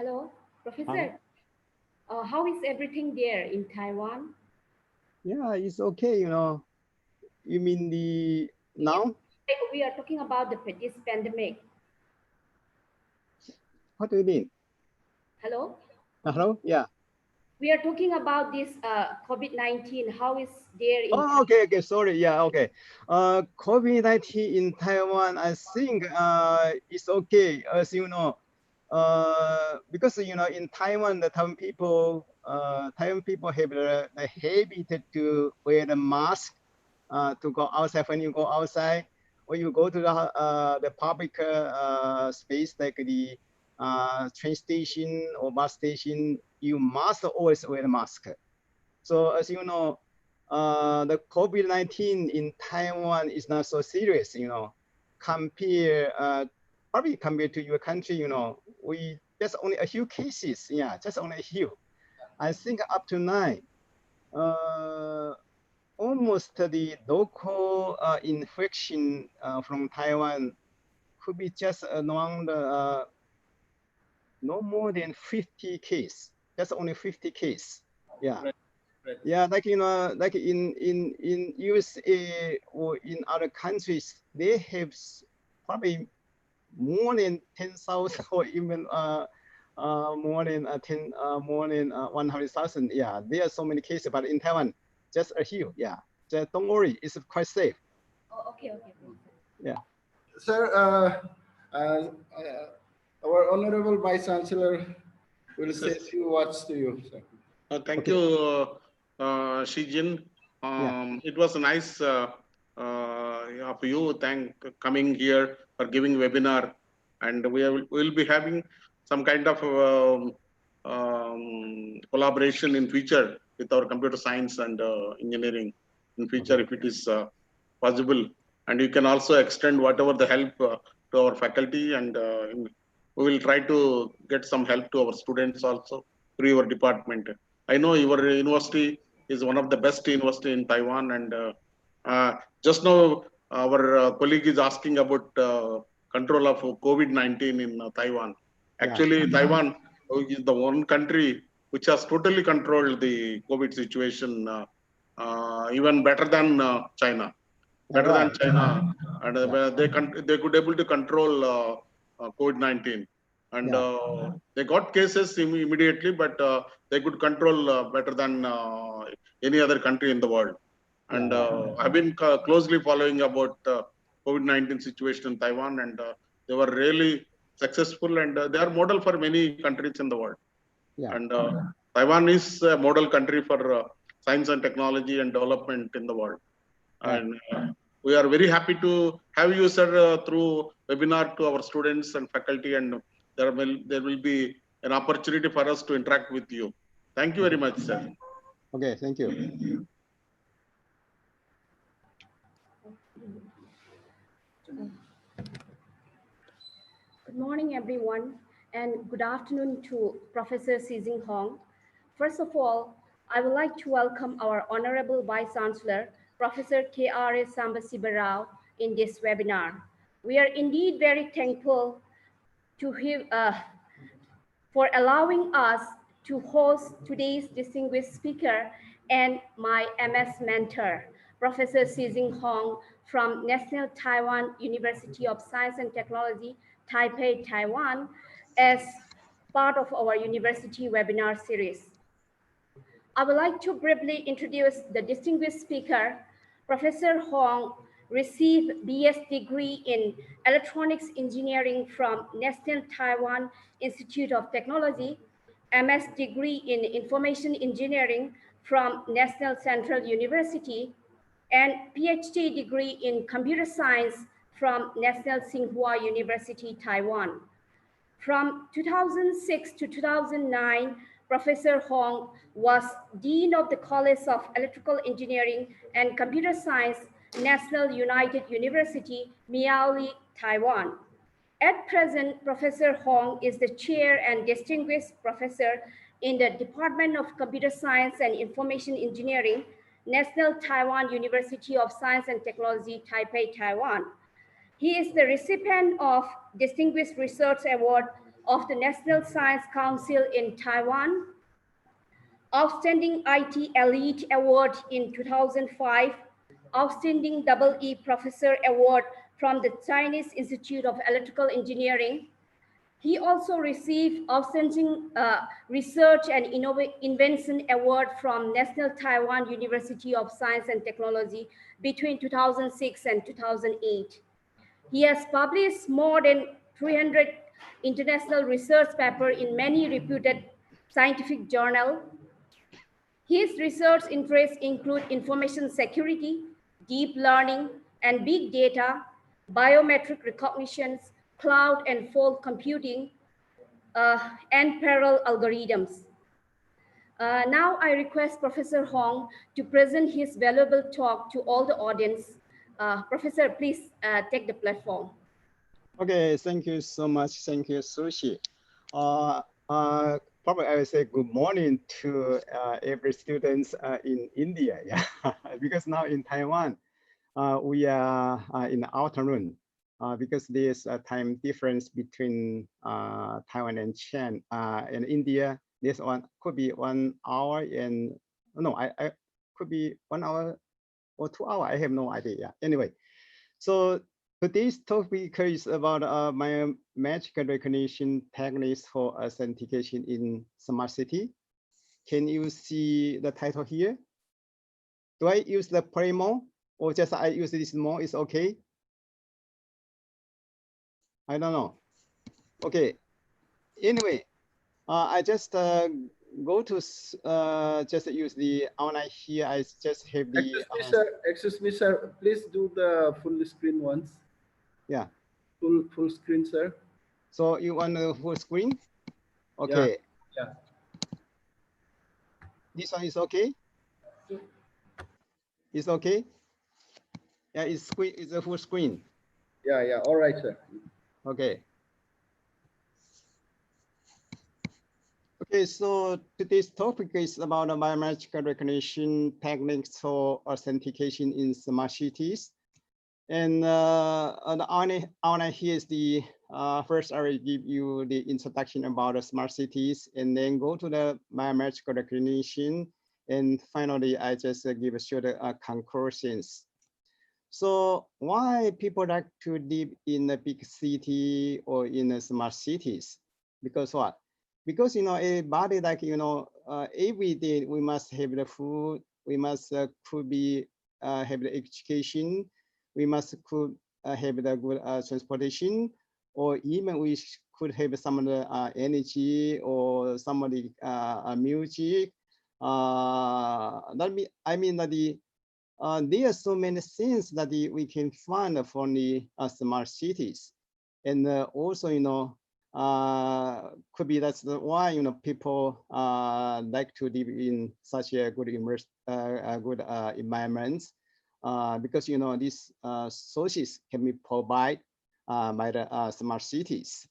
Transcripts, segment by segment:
Hello, Hi. Professor. How is everything there in Taiwan? Yeah, it's okay, You mean the Yes, now? we are talking about this pandemic. What do you mean? Hello, Hello? Yeah. we are talking about this COVID-19. How is there in Oh, okay, okay. Sorry. Yeah, okay. COVID-19 in Taiwan, I think it's okay, as you know. Because in Taiwan, the Taiwan people have the habit to wear the mask to go outside when you go outside, or you go to the public space like the train station or bus station, you must always wear a mask. So as you know, the COVID-19 in Taiwan is not so serious, compare probably compared to your country, we just only a few cases, yeah, just only a few. I think up to 9. Uh, Almost the local infection from Taiwan could be just around no more than 50 case, just only 50 case. Yeah. Right, right. Yeah, like like in USA or in other countries, they have probably more than 10,000 or even more than 100,000. Yeah, there are so many cases, but in Taiwan, just a few. Yeah, just don't worry, it's quite safe. Oh, okay, okay, Professor. Yeah. Sir, our Honorable Vice Chancellor will say a Yes. few words to you, sir. Thank Okay. you, Shijin. Yeah. It was nice of you. Thank coming here for giving webinar, and will be having some kind of collaboration in future with our computer science and engineering in future Okay. if it is possible. And you can also extend whatever the help to our faculty, and we will try to get some help to our students also through your department. I know your university is one of the best university in Taiwan, and just now our colleague is asking about control of COVID-19 in Taiwan. Yeah. Actually, Taiwan is the one country which has totally controlled the COVID situation, even better than China, All better than right. China, and Yeah. they could able to control COVID-19, and Yeah. they got cases immediately, but they could control better than any other country in the world. Yeah. And Right. I've been closely following about COVID-19 situation in Taiwan, and they were really successful, and they are model for many countries in the world. Yeah. And Taiwan is a model country for science and technology and development in the world. Right. And we are very happy to have you, sir, through webinar to our students and faculty, and there will be an opportunity for us to interact with you. Thank you very Okay. much, sir. Okay. Thank you. Good morning, everyone, and good afternoon to Professor Xizing Hong. First of all, I would like to welcome our Honorable Vice Chancellor, Professor K.R.A. Sambasibarao, in this webinar. We are indeed very thankful to him, for allowing us to host today's distinguished speaker and my MS mentor, Professor Xizing Hong from National Taiwan University of Science and Technology, Taipei, Taiwan, as part of our university webinar series. I would like to briefly introduce the distinguished speaker. Professor Hong received BS degree in electronics engineering from National Taiwan Institute of Technology, MS degree in information engineering from National Central University, and PhD degree in computer science from National Tsinghua University, Taiwan. From 2006 to 2009, Professor Hong was Dean of the College of Electrical Engineering and Computer Science, National United University, Miaoli, Taiwan. At present, Professor Hong is the chair and distinguished professor in the Department of Computer Science and Information Engineering, National Taiwan University of Science and Technology, Taipei, Taiwan. He is the recipient of Distinguished Research Award of the National Science Council in Taiwan, Outstanding IT Elite Award in 2005, Outstanding EE Professor Award from the Chinese Institute of Electrical Engineering. He also received Outstanding Research and Invention Award from National Taiwan University of Science and Technology between 2006 and 2008. He has published more than 300 international research papers in many reputed scientific journals. His research interests include information security, deep learning, and big data, biometric recognitions, cloud and fault computing, and parallel algorithms. Now I request Professor Hong to present his valuable talk to all the audience. Professor, please take the platform. Okay, thank you so much. Thank you, Sushi. Probably I will say good morning to every students in India, yeah, because now in Taiwan, we are in the afternoon because there's a time difference between Taiwan and and India. This one could be 1 hour and no, I could be 1 hour or 2 hours. I have no idea. Yeah. Anyway, so today's topic is about biometric recognition techniques for authentication in smart city. Can you see the title here? Do I use the play more or just I use this more is okay? I don't know. Okay. Anyway, I just go to just use the online here. I just have the. Excuse me, sir. Please do the full screen once. Yeah. Full screen, sir. So you want the full screen? Okay. Yeah. This one is okay. It's okay. Yeah, it's a full screen. Yeah. All right, sir. Okay. Okay, so today's topic is about biometric recognition techniques for authentication in smart cities. And the online here is the first I will give you the introduction about the smart cities and then go to the biometric recognition. And finally, I just give a short conclusions. So why people like to live in a big city or in a smart cities? Because what? Because, everybody like, every day we must have the food, we must could be have the education, we must could have the good transportation, or even we could have some of the energy or some of the music. I mean that there are so many things that we can find from the smart cities, and also could be that's why people like to live in such a good good environments because these sources can be provided by the smart cities.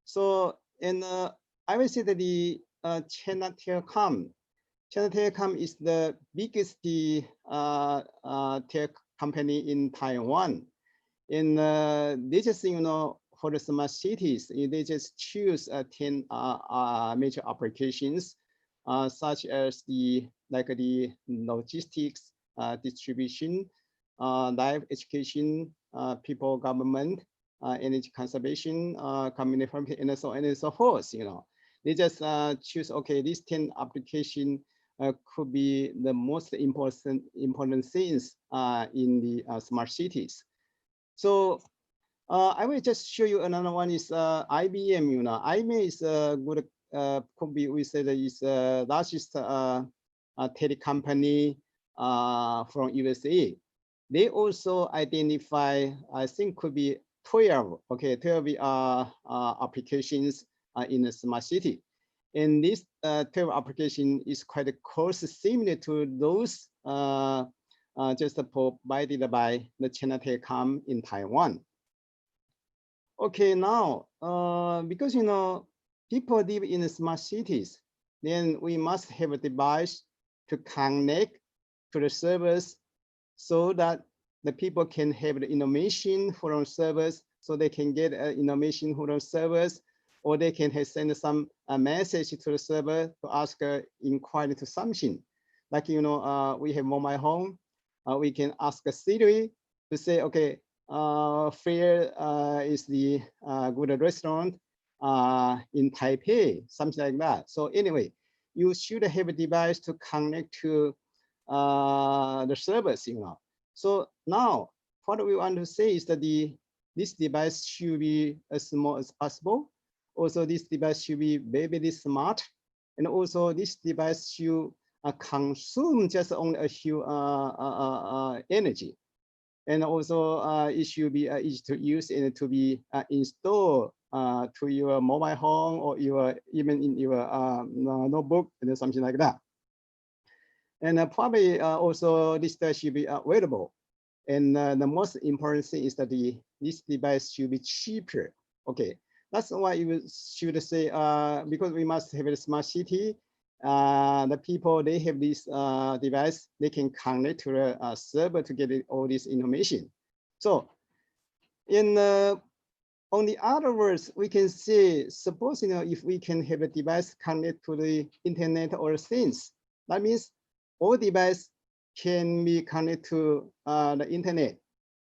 So and I will say that the China Telecom is the biggest tech company in Taiwan. And they just, for the smart cities, they just choose 10 major applications, such as the logistics, distribution, life education, people government, energy conservation, community, and so on and so forth. They just choose, okay, these 10 applications could be the most important things in the smart cities. So I will just show you another one is IBM. IBM is a good could be we say that is largest tele company from USA. They also identify, I think, could be 12. Okay, 12 applications in a smart city. And this 12 application is quite close, similar to those just provided by the China Telecom in Taiwan. Okay, now, because, people live in smart cities, then we must have a device to connect to the servers so that the people can have the information from servers, so they can get information from servers, or they can send some message to the server to ask inquiry to something. Like, we have mobile home, we can ask Siri to say, okay, where is the good restaurant in Taipei, something like that. So anyway, you should have a device to connect to the servers, So now what we want to say is that this device should be as small as possible. Also, this device should be very smart. And also this device should consume just only a few energy. And also it should be easy to use and to be installed to your mobile home or even in your notebook and something like that. And probably also this should be wearable. And the most important thing is that this device should be cheaper. Okay, that's why you should say, because we must have a smart city, the people, they have this device, they can connect to the server to get all this information. So on the other words, we can say, suppose, if we can have a device connect to the internet or things, that means all device can be connected to the internet,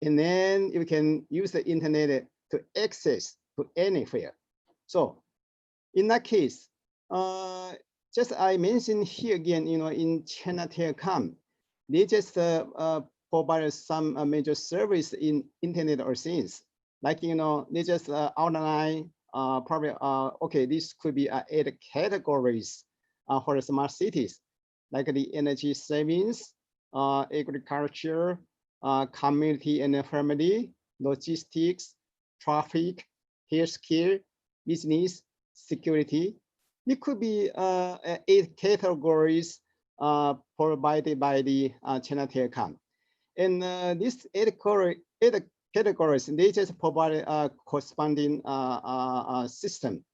and then you can use the internet to access to anywhere. So in that case, just I mentioned here again, in China Telecom, they just provide some major service in internet or things. Like, they just outline probably, okay, this could be 8 categories for the smart cities, like the energy savings, agriculture, community and family, logistics, traffic, healthcare, business, security. It could be 8 categories provided by the China Telecom. And these 8 categories, they just provide a corresponding system.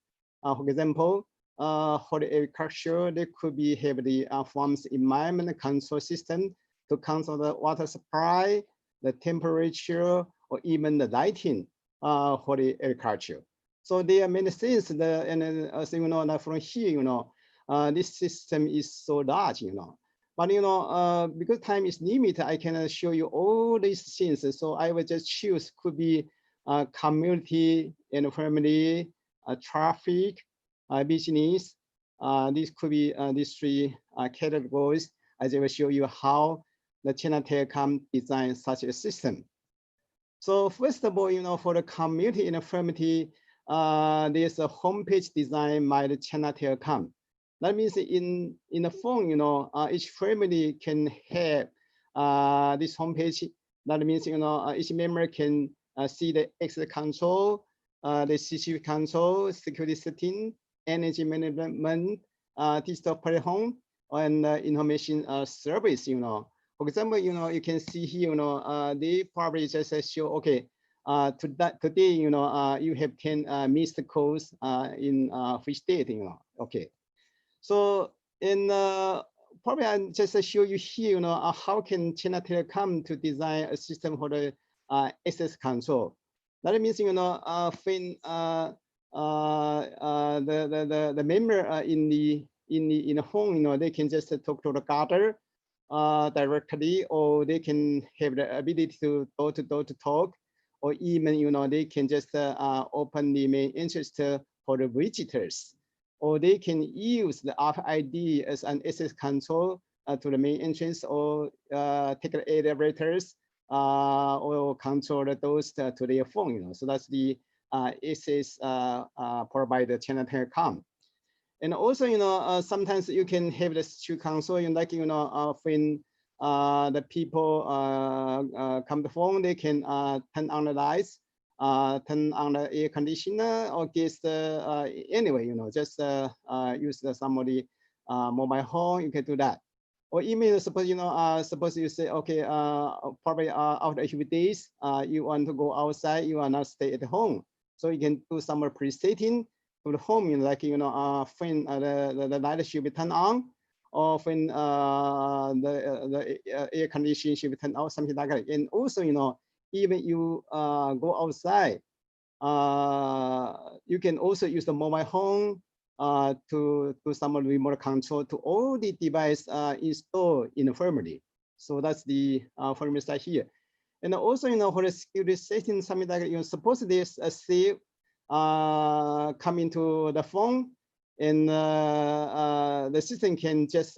For example, for the agriculture, they could be have the farm's environment control system to control the water supply, the temperature, or even the lighting for the agriculture. So there are many things that, and as you know, from here, this system is so large, But because time is limited, I cannot show you all these things. So I will just choose, could be community and family, traffic, business. This could be these 3 categories. I will show you how the China Telecom designed such a system. So first of all, for the community and family, there's a homepage designed by the China Telecom. That means in the phone, each family can have this homepage. That means, each member can see the access control, the CCTV control, security setting, energy management, digital platform, and information service. For example, you can see here, they probably just show, okay, today, you have 10 missed calls in free state, okay. So in probably I just show you here, how can China Telecom to design a system for the access control. That means, when the member in the home, they can just talk to the guarder directly, or they can have the ability to door to talk, or even, they can just open the main entrance for the visitors, or they can use the RFID as an access control to the main entrance, or take the elevators or control those to their phone. So that's the access provided China Telecom. And also, sometimes you can have the secure console, like, when the people come to phone, they can turn on the lights, turn on the air conditioner, or just anyway, just use somebody mobile home, you can do that. Or even suppose, suppose you say, okay, probably after a few days, you want to go outside, you are not stay at home. So you can do some presetting to the home, like, when the light should be turned on, or when the air conditioning should be turned out, something like that. And also, even you go outside, you can also use the mobile phone to some remote control to all the device installed in the firmware. So that's the firmware side here. And also, for the security setting, something like, suppose this save come into the phone, and the system can just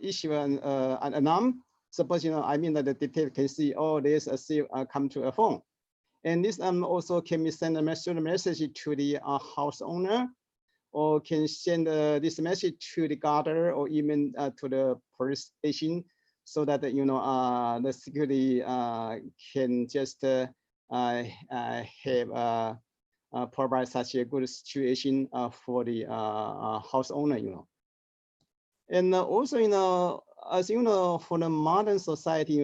issue an alarm. Suppose, I mean that the detector can see, oh, there's a save come to a phone. And this also can be sent a message to the house owner, or can send this message to the guarder, or even to the police station, so that the security can just have provide such a good situation for the house owner. And also, as for the modern society,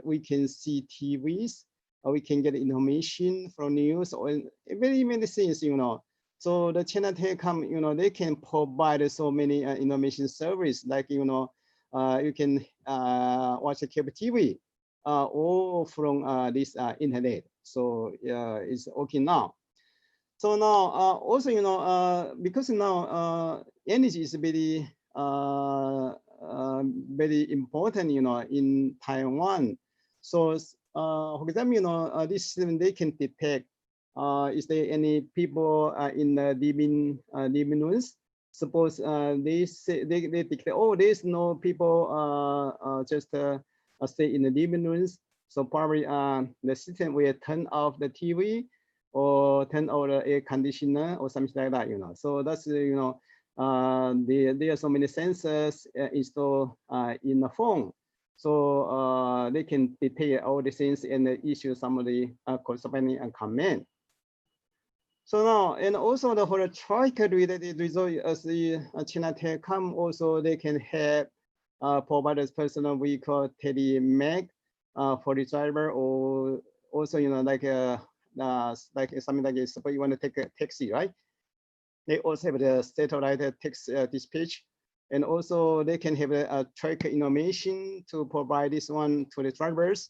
we can see TVs, or we can get information from news, or very many things, So the China Telecom, they can provide so many information service, like, you can watch the cable TV all from this internet. So it's okay now. So now also, because now energy is very very important, in Taiwan. So for example, this system, they can detect is there any people in the living rooms. Suppose they declare, oh, there's no people just stay in the living rooms. So probably the system will turn off the TV, or turn off the air conditioner, or something like that. So that's there are so many sensors installed in the phone. So they can detect all the things and issue some of the corresponding command. So now, and also for the traffic related result, as the China Telecom, also they can have provide a personal vehicle telemag for the driver, or also like something like, suppose you want to take a taxi, right? They also have the satellite text dispatch, and also they can have a track information to provide this one to the drivers.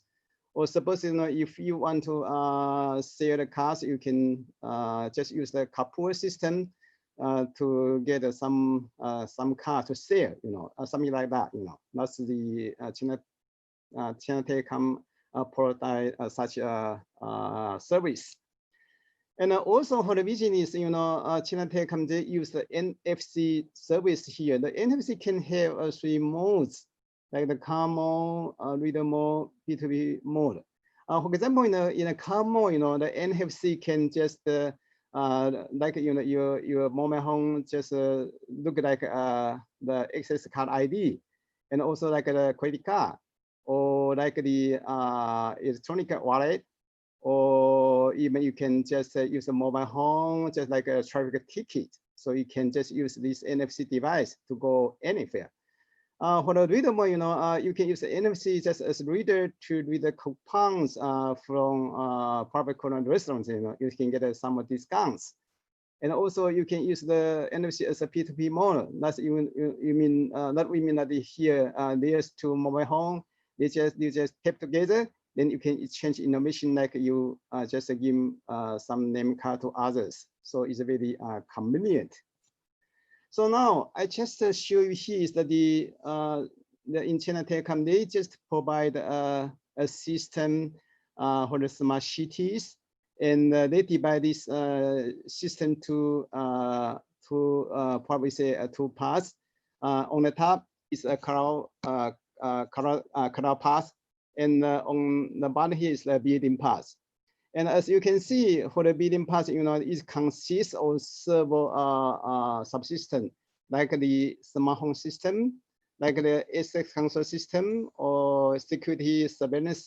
Or suppose if you want to sell the cars, you can just use the carpool system to get some car to sell, something like that. That's the China Telecom provide such a service. And also for the business, China Telecom, they use the NFC service here. The NFC can have 3 modes, like the car mode, reader mode, B2B mode. For example, in a car mode, the NFC can just like your mobile phone just look like the access card ID, and also like the credit card, or like the electronic wallet, or even you can just use a mobile phone, just like a traffic ticket. So you can just use this NFC device to go anywhere. For the reader mode, you can use the NFC just as a reader to read the coupons from private corner restaurants. You can get some discounts. And also you can use the NFC as a P2P mode. That's even you mean that we mean that here there's 2 mobile phone. You just tap together. Then you can exchange information, like you just give some name card to others. So it's very convenient. So now I just show you here is that the in China Telecom, they just provide a system for the smart cities, and they divide this system to probably say 2 parts. On the top is a cloud path, and on the bottom here is the building path. And as you can see, for the building path, it consists of several subsystems, like the smart home system, like the access control system, or security surveillance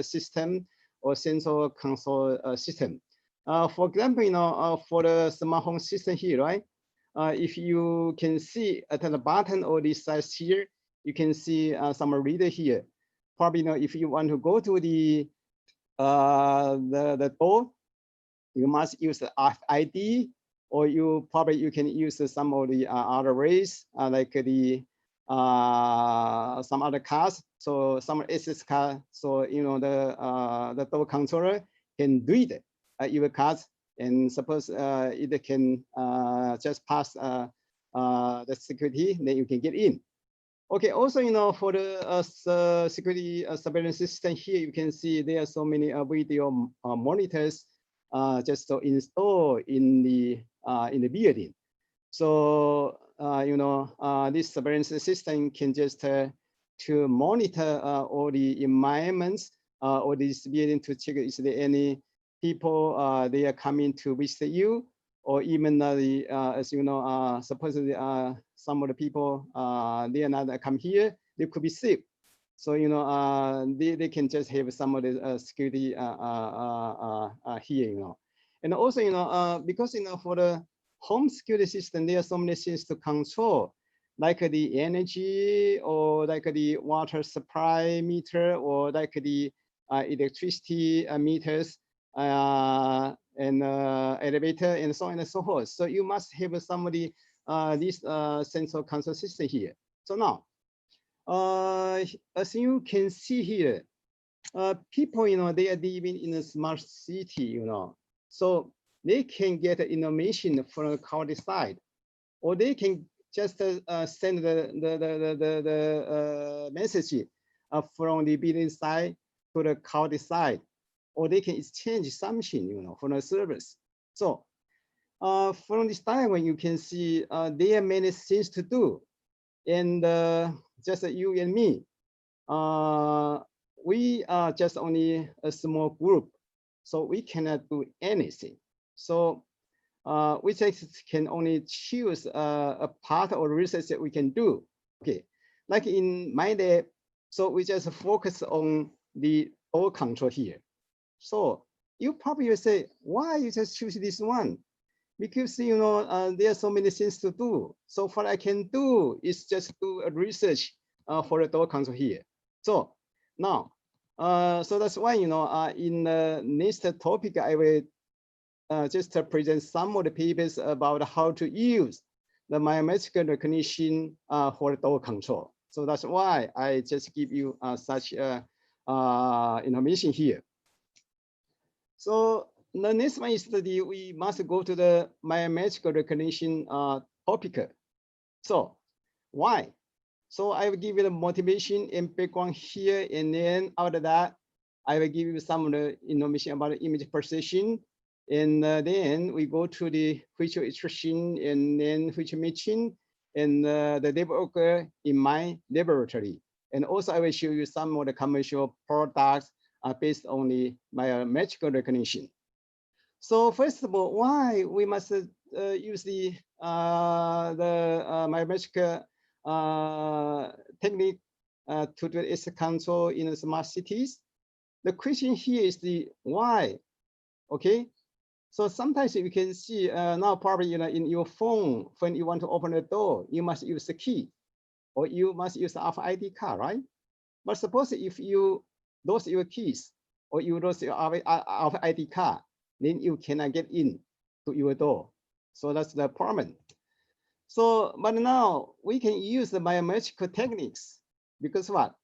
system, or sensor control system. For example, for the smart home system here, right? If you can see at the bottom of this side here, you can see some reader here. Probably, if you want to go to the door, you must use the RFID, or you can use some of the other ways, like the some other cards. So some access card. So the door controller can read your cards, and suppose it can just pass the security, then you can get in. Okay, also, for the security surveillance system here, you can see there are so many video monitors just to install in the building. So, this surveillance system can just to monitor all the environments or this building to check is there any people they are coming to visit you, or even as you know, supposedly some of the people they are not come here, they could be sick. So they can just have some of the security here, and also because for the home security system, there are so many things to control, like the energy, or like the water supply meter, or like the electricity meters, and elevator, and so on and so forth. So you must have somebody this central control system here. So now, as you can see here, people, they are living in a smart city, so they can get information from the county side, or they can just send the message from the building side to the county side, or they can exchange something, from the service. So from this diagram, you can see there are many things to do, and just you and me, we are just only a small group, so we cannot do anything. So we just can only choose a part of research that we can do. Okay, like in my lab, so we just focus on the door control here. So you probably will say, why you just choose this one? Because there are so many things to do. So what I can do is just do a research for the door control here. So now, so that's why in the next topic I will just present some of the papers about how to use the biometric recognition for door control. So that's why I just give you such information here. So the next one is we must go to the biometric recognition topic. So why? So I will give you the motivation and background here, and then after that, I will give you some of the information about the image processing, and then we go to the feature extraction and then feature matching, and the debug in my laboratory. And also I will show you some of the commercial products based on the biometric recognition. So first of all, why we must use the biometric technique to do its control in smart cities? The question here is the why. Okay, so sometimes you can see now probably in your phone, when you want to open the door, you must use the key, or you must use the ID card, right? But suppose if you lose your keys, or you lose your ID card, then you cannot get in to your door. So that's the problem. So, but now we can use the biometric techniques, because what?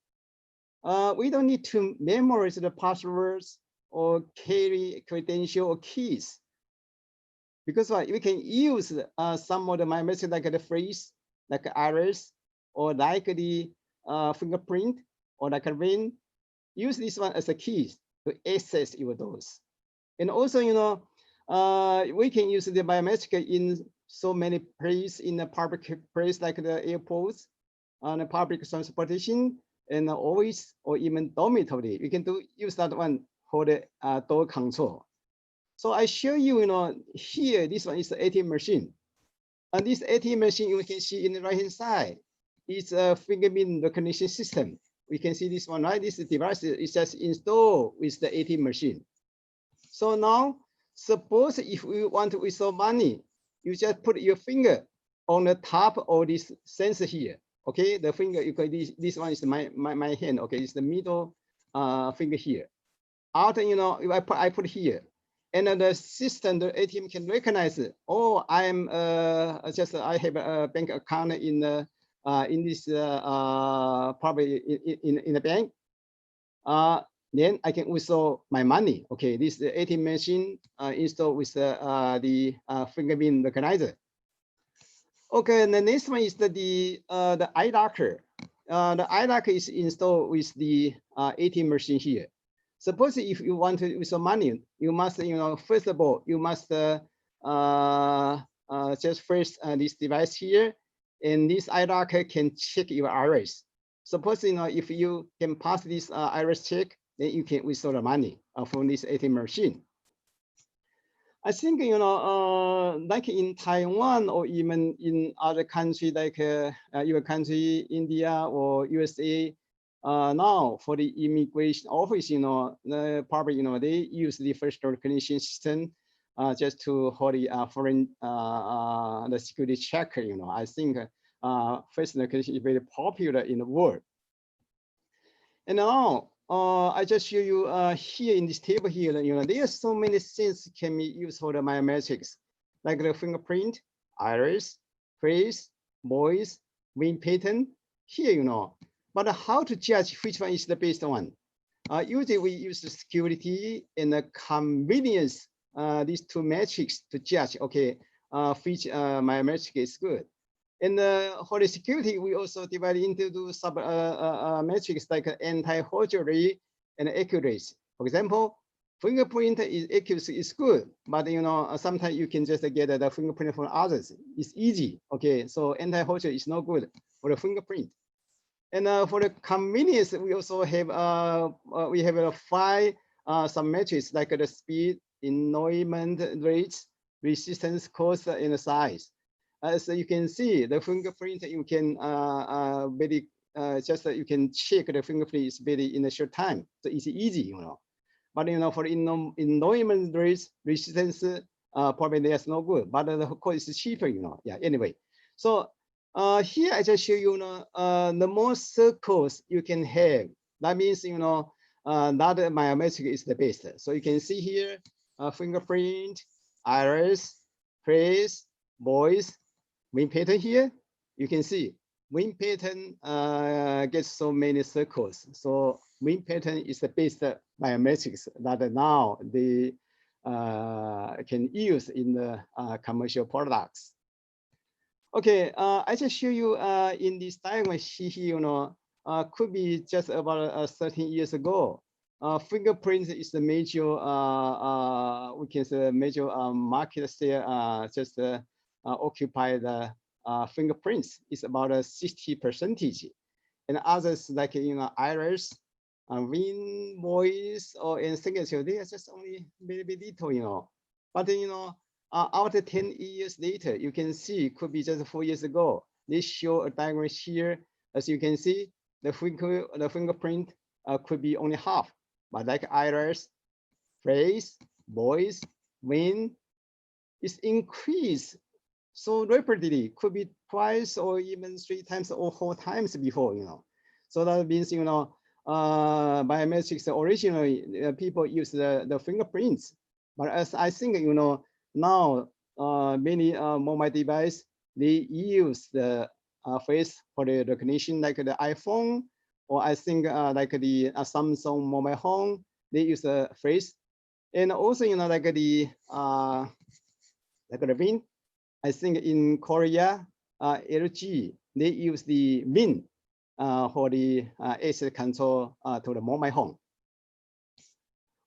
We don't need to memorize the passwords or carry credential or keys, because what? We can use some of the biometric, like the face, like iris, or like the fingerprint, or like a ring. Use this one as a key to access your doors. And also, we can use the biometric in so many places, in the public place, like the airports, on the public transportation, and office, or even dormitory. You can use that one for the door control. So I show you, here, this one is the ATM machine. And this ATM machine, you can see in the right-hand side, is a fingerprint recognition system. We can see this one, right? This device is just installed with the ATM machine. So now, suppose if we want to withdraw money, you just put your finger on the top of this sensor here. Okay, the finger, this one is my hand. Okay, it's the middle finger here. After I put here, and the system, the ATM can recognize it. Oh, I have a bank account in this probably in the bank. then I can withdraw my money. Okay, this is the ATM machine installed with the fingerprint recognizer. Okay, and the next one is the eye locker. The eye locker is installed with the ATM machine here. Suppose if you want to withdraw money, you must, first of all, you must just first this device here, and this eye locker can check your iris. Suppose if you can pass this iris check, then you can withdraw the money from this ATM machine. I think, like in Taiwan or even in other countries like your country, India or USA, now for the immigration office, probably, they use the first recognition system just to hold the foreign the security checker. I think first recognition is very popular in the world. And now I just show you here in this table here, there are so many things can be used for the biometrics, like the fingerprint, iris, face, voice, wing pattern. Here, but how to judge which one is the best one? Usually we use the security and the convenience, these two metrics to judge, okay, which biometric is good. And for the security, we also divide into two sub metrics like anti-forgery and accuracy. For example, fingerprint accuracy is good, but sometimes you can just get the fingerprint from others. It's easy. Okay, so anti-forgery is not good for the fingerprint. And for the convenience, we also have we have 5 sub-metrics like the speed, enrollment rates, resistance cost, and size. As you can see, the fingerprint you can very just you can check the fingerprint is very in a short time, so it's easy, But for enrollment rates, resistance, probably that's no good. But the cost is cheaper, Yeah. Anyway, so here I just show you, the more circles you can have. That means that biometric is the best. So you can see here, fingerprint, iris, face, voice. Wing pattern here, you can see wing pattern gets so many circles. So wing pattern is the best biometrics that now they can use in the commercial products. Okay, I just show you in this diagram here, could be just about 13 years ago. Fingerprint is the major, we can say major market share, just occupy the fingerprints. It's about a 60%, and others like iris, wing, voice, or in signature, they are just only very little, But after 10 years later, you can see could be just 4 years ago. They show a diagram here. As you can see, the fingerprint could be only half, but like iris, face, voice, wing, it's increased so rapidly, could be twice or even 3 times or 4 times before, So that means, biometrics originally people use the fingerprints, but as I think, now many mobile device, they use the face for the recognition, like the iPhone, or I think like the Samsung mobile home, they use the face, and also like the wing. I think in Korea, LG, they use the WIN for the access control to the mobile home.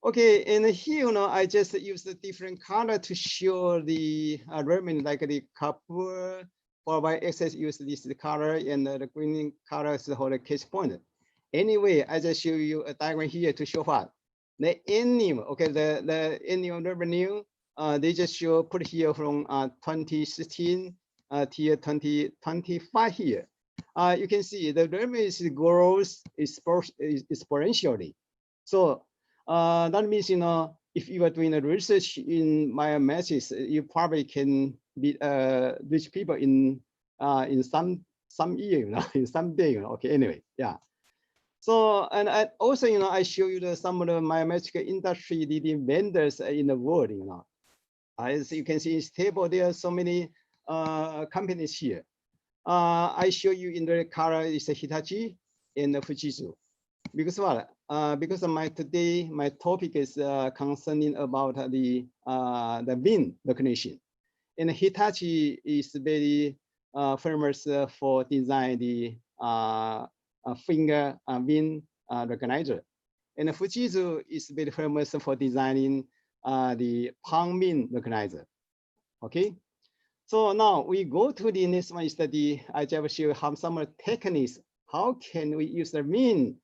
Okay, and here, I just use the different color to show the element, like the copper, for by access use this color, and the green color is for the case point. Anyway, I just show you a diagram here to show what the annual, okay, the annual revenue. They just show put here from 2016 to 2025 here. You can see the revenue grows exponentially. So that means, if you are doing a research in biometrics, you probably can be rich people in some year, in some day. Okay, anyway, yeah. So, and also, I show you some of the biometric industry leading vendors in the world, As you can see in this table, there are so many companies here. I show you in the color is Hitachi and Fujitsu. Because what? because of my topic is concerning about the VIN recognition. And Hitachi is very famous for design the finger VIN recognizer. And Fujitsu is very famous for designing the palm VIN recognizer. Okay. So now we go to the next one study. I just show you how some techniques. How can we use the VIN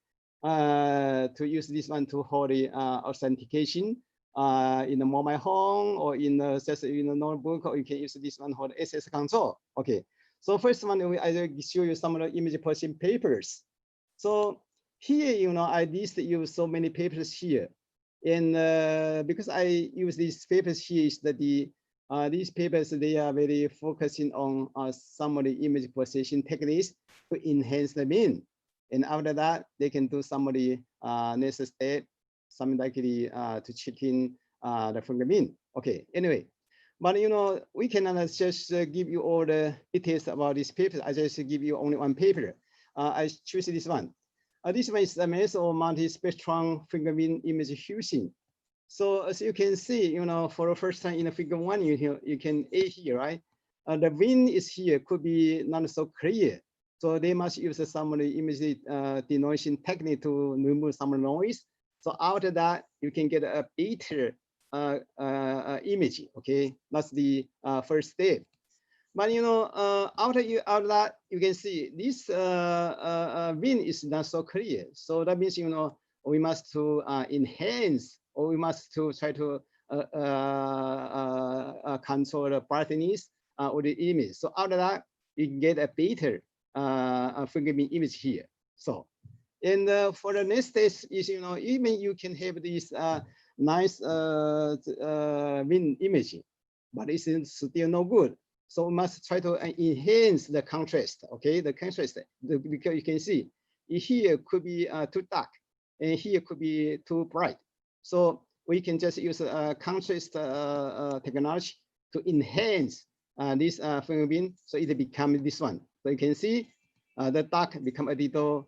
to use this one to hold the authentication in the mobile home or in the notebook, or you can use this one for the access control. Okay. So first one, I will show you some of the image processing papers. So here, I use so many papers here. And because I use these papers here is that these papers, they are very focusing on some of the image processing techniques to enhance the VIN. And after that, they can do some of the next step, something like to check in the fingerprint. Okay, anyway, but we cannot just give you all the details about this paper. I just give you only one paper. I choose this one. This one is the method of multi-spectrum fingerprint image fusion. So as you can see, for the first time in the figure 1, you can A here, right? The VIN is here, could be not so clear. So they must use some of the image denotation technique to remove some noise. So after that, you can get a better image. Okay, that's the first step. But after that, you can see this VIN is not so clear. So that means we must to enhance, or we must to try to control the brightness of the image. So after that, you can get a better fingerprint image here. So, and for the next stage is even you can have this nice VIN image, but it's still no good. So we must try to enhance the contrast. Okay, the contrast, because you can see here could be too dark, and here could be too bright. So we can just use contrast technology to enhance this fingerprint, so it becomes this one. So you can see the dark become a little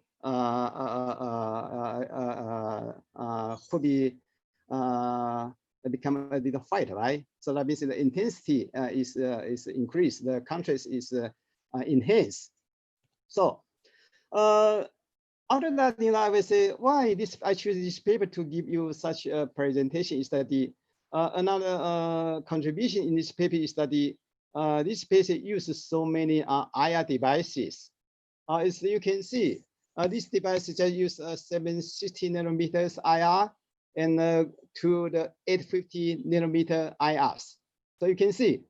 could be become a little white, right? So that means the intensity is increased, the contrast is enhanced. So after that, I will say why I choose this paper to give you such a presentation is that another contribution in this paper is that this paper uses so many IR devices. As you can see, this device just use 760 nanometers IR and to the 850 nanometer IRs. So you can see,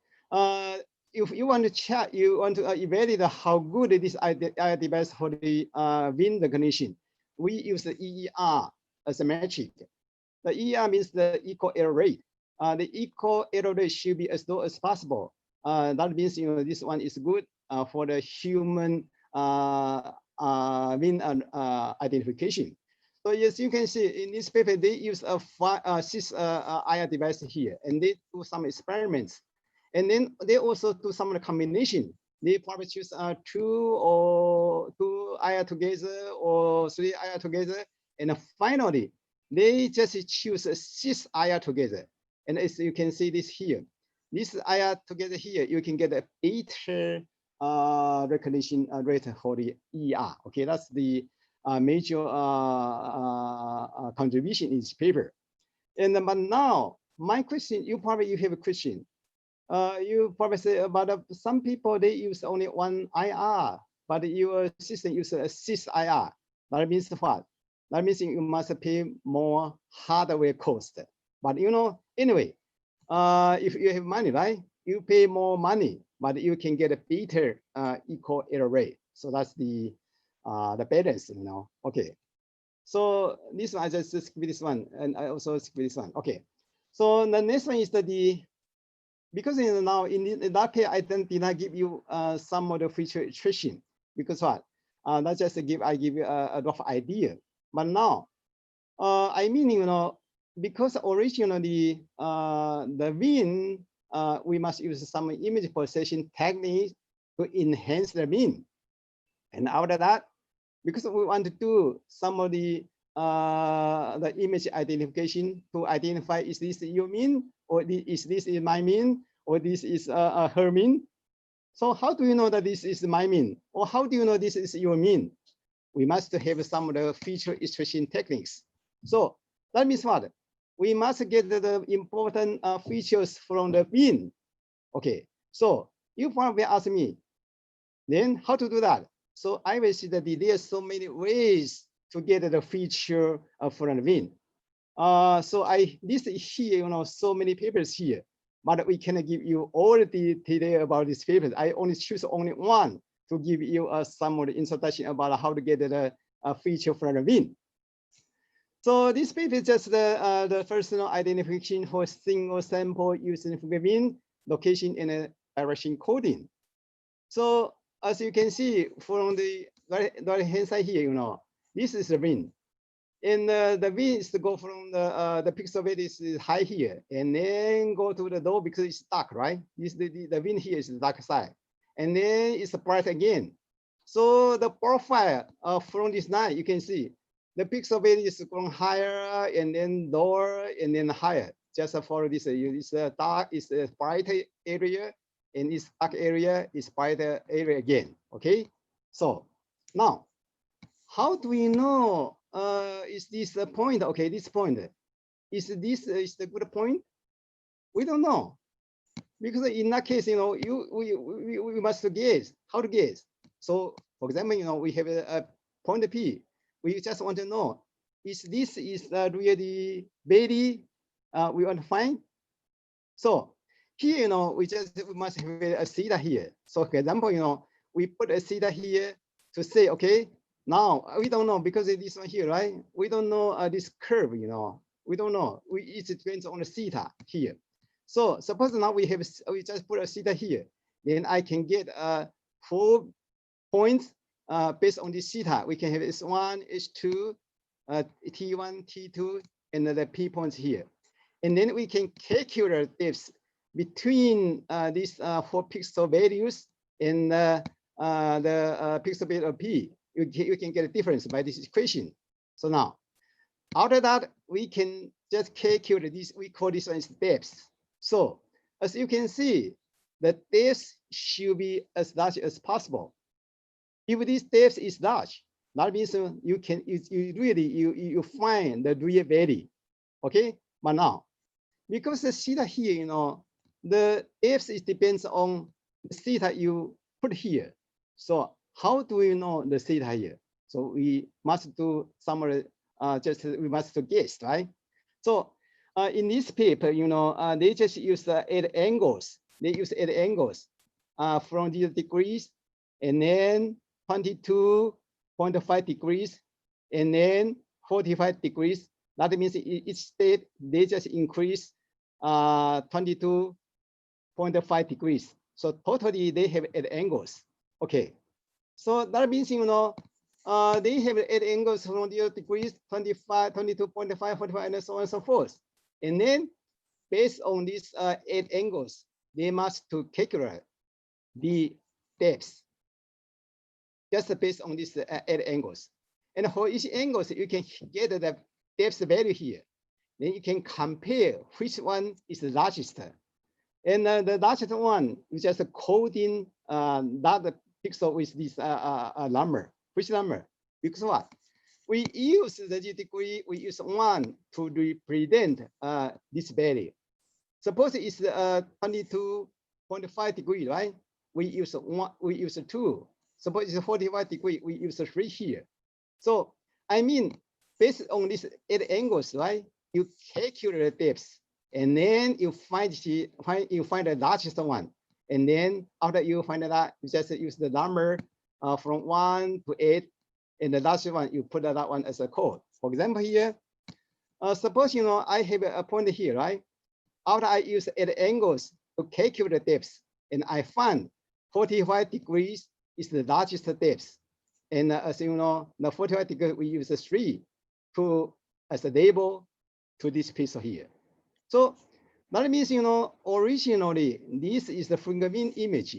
if you want to check, you want to evaluate how good this IR device for the VIN recognition, we use the EER as a metric. The EER means the equal error rate. The equal error rate should be as low as possible. That means this one is good for the human VIN identification. So as you can see in this paper, they use a 6 IR device here, and they do some experiments. And then they also do some combination. They probably choose 2 IR together or 3 IR together. And finally, they just choose 6 IR together. And as you can see this here, this IR together here, you can get a better recognition rate for the ER. Okay, that's the major contribution in this paper. And but now, my question, you have a question. You probably say about some people, they use only 1 IR, but your system uses 6 IR. That means what? That means you must pay more hardware cost. But anyway, if you have money, right? You pay more money, but you can get a better equal error rate. So that's the balance, Okay. So this one, I just skip this one, and I also skip this one. Okay. So the next one is because now in that case, I did not give you some of the feature iteration, because what? That's just I give you a rough idea. But now, I mean, because originally the VIN, we must use some image processing techniques to enhance the VIN. And after that, because we want to do some of the the image identification to identify, is this your mean, or is this my mean, or this is her mean? So how do you know that this is my mean, or how do you know this is your mean? We must have some of the feature extraction techniques. So that means what? We must get the important features from the mean. Okay, so you probably ask me, then how to do that? So I will see that there are so many ways to get the feature from the mean. So I list here, so many papers here, but we cannot give you all the detail about these papers. I only choose only one to give you some of the introduction about how to get the feature from the mean. So this paper is just the first identification for single sample using the mean, location, and direction coding. So as you can see from the right hand side here, this is the mean. And the mean is to go from the pixel value is high here, and then go to the low because it's dark, right? The mean here is the dark side, and then it's bright again. So the profile from this line, you can see the pixel value is going higher and then lower and then higher. Just for this, it's dark, it's a brighter area, and this dark area is brighter area again. Okay, so now how do we know is this the point? Okay, this point is the good point? We don't know, because in that case, we must guess. How to guess? So for example, we have a point P. We just want to know, is this really belly we want to find? So here, we must have a theta here. So for example, we put a theta here to say, okay, now we don't know because of this one here, right? We don't know this curve, we don't know. It depends on the theta here. So suppose now we just put a theta here, then I can get 4 points based on this theta. We can have S1, S2, T1, T2, and the P points here. And then we can calculate depths between these 4 pixel values and the pixel value of P. You can get a difference by this equation. So now, after that, we can just calculate this. We call this one is depth. So as you can see, the depth should be as large as possible. If this depth is large, that means you find the real value. Okay, but now because the theta here, the depth depends on the theta you put here. So how do we know the theta here? So we must do some we must guess, right? So in this paper, they just use 8 angles. They use 8 angles from 0 degrees, and then 22.5 degrees, and then 45 degrees. That means each state, they just increase 22.5 degrees. So totally they have 8 angles. Okay. So that means, they have 8 angles from 0 degrees, 25, 22.5, 45, and so on and so forth. And then based on these 8 angles, they must to calculate the depth just based on these 8 angles. And for each angle, you can get the depth value here. Then you can compare which one is the largest. And the largest one is just coding that pixel with this number. Which number? Because what? We use the degree, we use 1 to represent this value. Suppose it's 22.5 degree, right? We use 1, we use 2. Suppose it's 45 degree, we use 3 here. So I mean, based on these 8 angles, right? You calculate the depth, and then you find the largest one. And then after you find that, you just use the number from 1 to 8, and the last one, you put that one as a code. For example, here, suppose, I have a point here, right? After I use 8 angles to calculate the depth, and I find 45 degrees is the largest depth. And as you know, the 45 degree, we use 3 as a label to this pixel here. So that means, originally, this is the fingerprint image.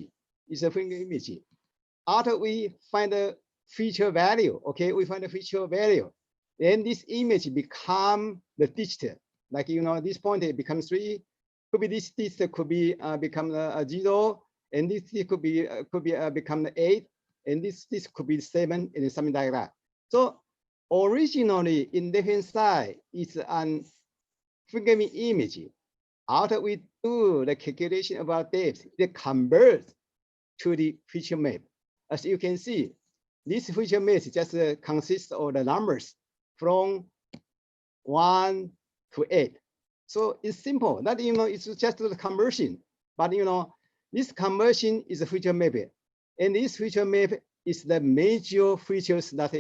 It's a finger image. After we find the feature value, okay, we find the feature value. then this image become the digit. Like, you know, this point it becomes 3, could be this digit could be become a 0, and this could be become the 8, and this could be 7, and something like that. So originally in the left-hand side is an fingerprint image. After we do the calculation about depth, it converts to the feature map. As you can see, this feature map just consists of the numbers from 1 to 8. So it's simple. That, you know, it's just the conversion. But, you know, this conversion is a feature map, and this feature map is the features that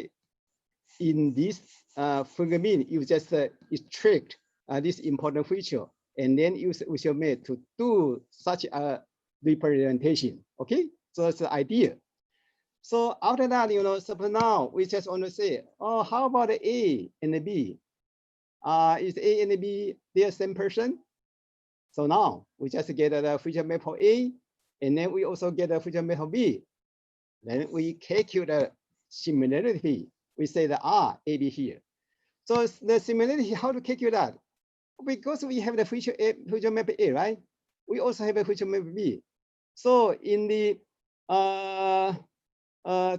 in this fingerprint you just extract this important feature, and then use feature map to do such a representation. Okay, so that's the idea. So after that, you know, so for now we just want to say, oh, how about the A and the B? Is A and the B the same person? So now we just get the feature map for A, and then we also get a feature map for B. Then we calculate the similarity. We say the AB here. So the similarity, how to calculate that? Because we have the feature map A, right? We also have a feature map B. So in the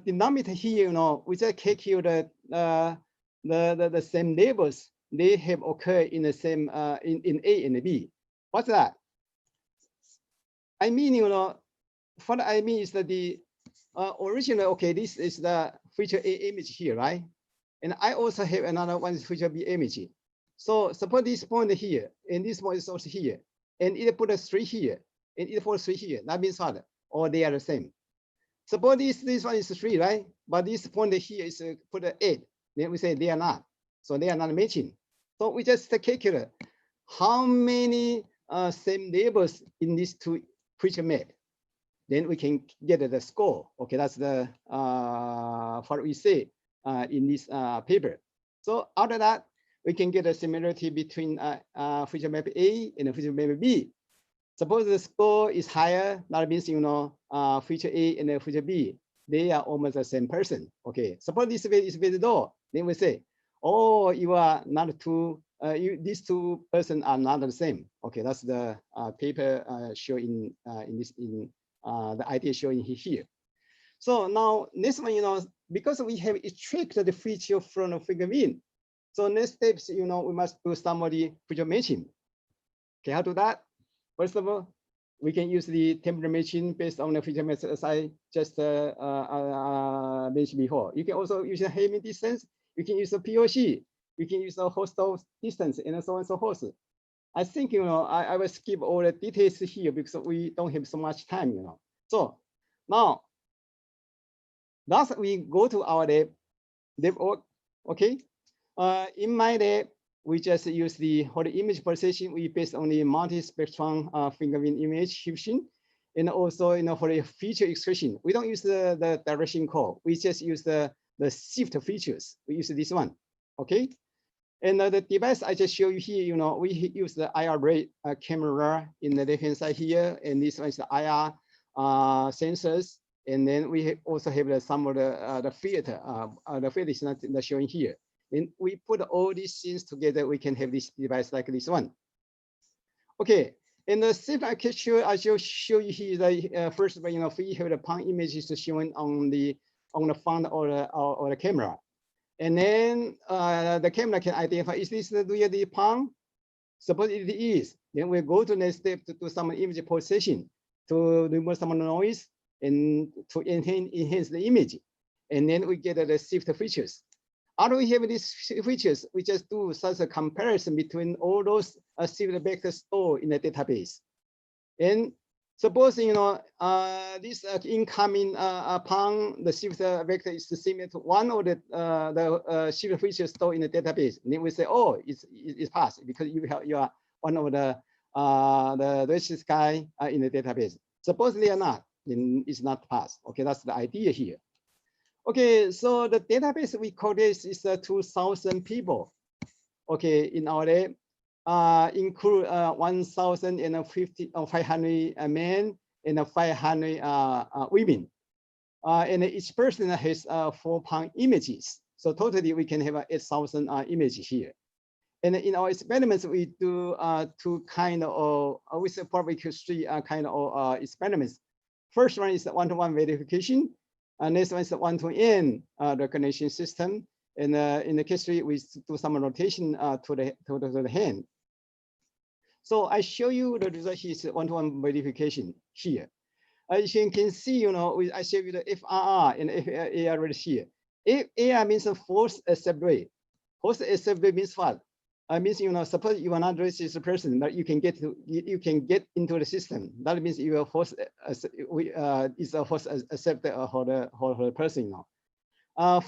denominator here, you know, we just calculate the same labels they have occurred in the same in A and B. What's that? I mean, you know, what I mean is that the original, okay, this is the feature A image here, right? And I also have another one feature B image. So suppose this point here, and this point is also here, and either put a 3 here, and either put 3 here. That means what? Or they are the same. Suppose this one is 3, right? But this point here is put an 8. Then we say they are not. So they are not matching. So we just calculate how many same labels in these two feature map. Then we can get the score. Okay, that's the what we say in this paper. So after that, we can get a similarity between feature map A and feature map B. Suppose the score is higher, that means, you know, feature A and feature B, they are almost the same person. Okay, suppose this is very low, then we say, oh, you are not two, these two persons are not the same. Okay, that's the paper showing the idea showing here. So now next one, you know, because we have extracted the feature from the fingerprint. So next steps, you know, we must do somebody feature matching. Okay, how to do that? First of all, we can use the template matching based on the feature match as I just mentioned before. You can also use the Hamming distance. You can use the POC. You can use the hostel distance and so on and so forth. I think, you know, I will skip all the details here because we don't have so much time, you know. So now, thus we go to our lab work, okay? In my lab, we just use the image processing. We based on the multi-spectrum fingerprint image fusion, and also, you know, for the feature extraction, we don't use the direction code. We just use the shift features. We use this one, okay? And the device I just show you here, you know, we use the IR camera in the left-hand side here, and this one is the IR sensors. And then we also have some of the filter. The filter is not showing here. And we put all these things together, we can have this device like this one. Okay, and the same I can show you here. The first, you know, we have the palm images showing on the front or the camera, and then the camera can identify, is this the palm? Suppose it is, then we go to the next step to do some image processing to remove some noise and to enhance the image, and then we get the shift features. After we have these features, we just do such a comparison between all those shift vectors stored in the database. And supposing, you know, this incoming palm, the shift vector is similar to one of the shift features stored in the database. And then we say, oh, it's passed because you are one of the richest guy in the database. Suppose they are not, then it's not passed. Okay, that's the idea here. Okay, so the database we call this is 2,000 people. Okay, in our lab, include 1,500 men and 500 women. And each person has 4 palm images. So totally we can have 8,000 images here. And in our experiments, we do two kind of, we say probably three kind of experiments. First one is the one-to-one verification. And next one is the one-to-n recognition system. And in the case three, we do some rotation to the hand. So I show you the result here is one-to-one verification here. As you can see, I show you the FRR and FAR right here. If AR means a forced accept rate. Forced accept rate means what? Means suppose you are not racist person, but you can get into the system. That means you are forced is a forced accept for the person.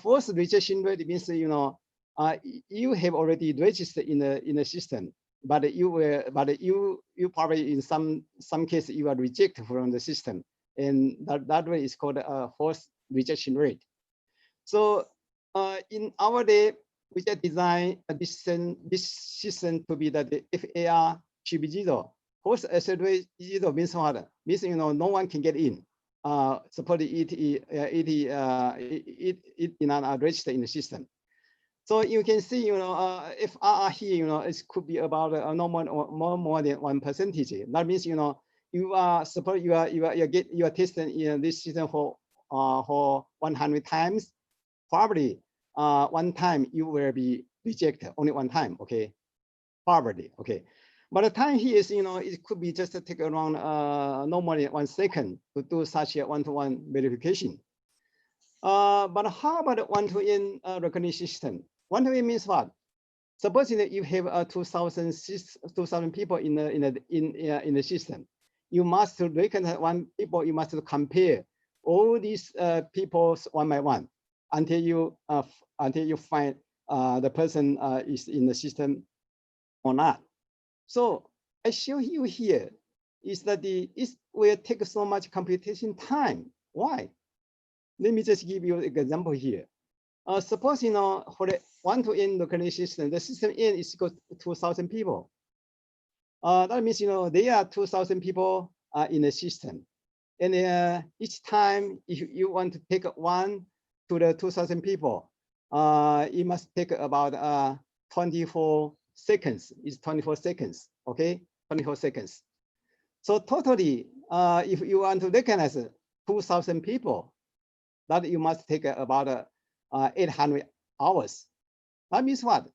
Forced rejection rate means you have already registered in the system, but you probably in some cases you are rejected from the system, and that way is called a forced rejection rate. So in our day, we just design this system to be that if AR should be 0, forced accept rate 0 means what? Means no one can get in. Suppose it not registered in the system. So you can see, if RR here, it could be about no more than 1%. That means, you are suppose you are testing in this system for 100 times. Probably one time you will be rejected, only one time, okay? Probably, okay. But the time here is, it could be just take around no more than 1 second to do such a one-to-one verification. But how about one-to-n recognition system? One-to-n means what? Supposing that you have 2,000 people in the system, you must recognize one people. You must compare all these people one by one until you find the person is in the system or not. So I show you here is that it will take so much computation time. Why? Let me just give you an example here. Suppose for the one-to-n recognition system, the system N is equal to 2,000 people. That means there are 2,000 people in the system, and each time if you want to take one to the 2,000 people, it must take about 24 seconds. It's 24 seconds, okay? 24 seconds. So totally, if you want to recognize 2,000 people, that you must take about 800 hours. That means what?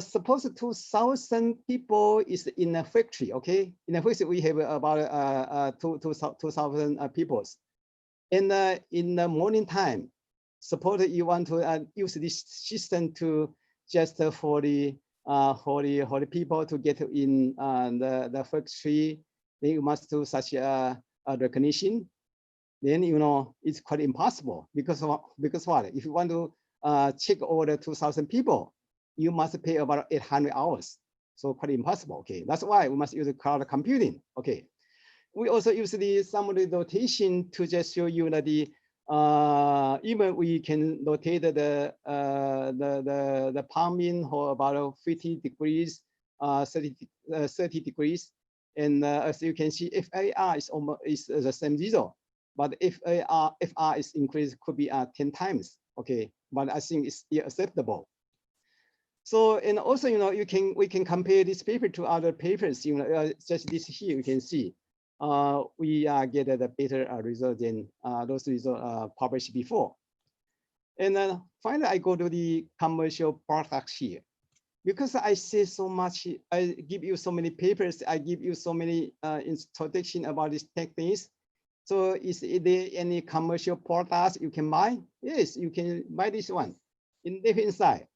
Suppose 2,000 people is in a factory, okay? In a factory, we have about 2,000 people. In the morning time, suppose you want to use this system to just for the people to get in the factory, then you must do such a recognition. Then it's quite impossible because what? If you want to check over the 2,000 people, you must pay about 800 hours. So quite impossible. Okay, that's why we must use cloud computing. Okay, we also use some of the notation to just show you that even we can rotate the palm in for about 50 degrees, 30 degrees, and as you can see, FAR is the same 0. But if FR is increased, could be 10 times, okay? But I think it's still acceptable. So, and also, we can compare this paper to other papers. Just this here, you can see we get a better result than those results published before. And then finally, I go to the commercial products here. Because I say so much, I give you so many papers, I give you so many introduction about these techniques. So is there any commercial products you can buy? Yes, you can buy this one. In the left-hand side,